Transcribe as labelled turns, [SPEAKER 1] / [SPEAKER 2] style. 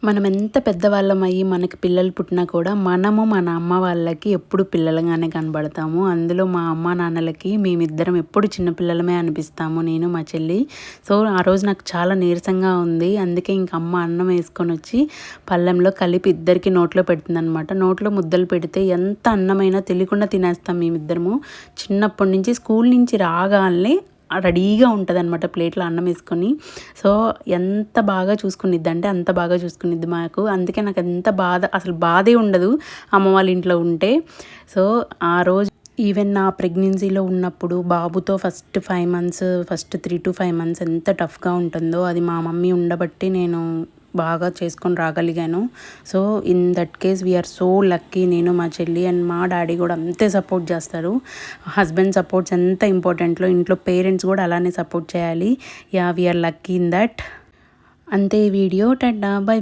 [SPEAKER 1] మనం ఎంత పెద్దవాళ్ళం అయ్యి మనకి పిల్లలు పుట్టినా కూడా మనము మన అమ్మ వాళ్ళకి ఎప్పుడు పిల్లలుగానే కనబడతాము. అందులో మా అమ్మ నాన్నలకి మేమిద్దరం ఎప్పుడు చిన్నపిల్లలమే అనిపిస్తాము, నేను మా చెల్లి. సో ఆ రోజు నాకు చాలా నీరసంగా ఉంది. అందుకే ఇంక అమ్మ అన్నం వేసుకొని వచ్చి పళ్ళెంలో కలిపి ఇద్దరికి నోట్లో పెడుతుందనమాట. నోట్లో ముద్దలు పెడితే ఎంత అన్నమైనా తెలియకుండా తినేస్తాం మేమిద్దరము. చిన్నప్పటి నుంచి స్కూల్ నుంచి రాగానే రెడీగా ఉంటుందన్నమాట ప్లేట్లో అన్నం వేసుకొని. సో ఎంత బాగా చూసుకునిద్ది అంటే అంత బాగా చూసుకునిద్ది మాకు. అందుకే నాకు ఎంత బాధ, అసలు బాధే ఉండదు అమ్మ వాళ్ళ ఇంట్లో ఉంటే. సో ఆ రోజు ఈవెన్ నా ప్రెగ్నెన్సీలో ఉన్నప్పుడు బాబుతో ఫస్ట్ 3 to 5 మంత్స్ ఎంత టఫ్గా ఉంటుందో అది మా మమ్మీ ఉండబట్టి నేను బాగా చేసుకొని రాగలిగాను. So in that case we are so lucky. నేను మా చెల్లి అండ్ మా డాడీ కూడా అంతే సపోర్ట్ చేస్తారు. హస్బెండ్ సపోర్ట్స్ ఎంత ఇంపార్టెంట్లో ఇంట్లో పేరెంట్స్ కూడా అలానే సపోర్ట్ చేయాలి. Yeah we are lucky in that. అంతే ఈ వీడియో. Tata bye.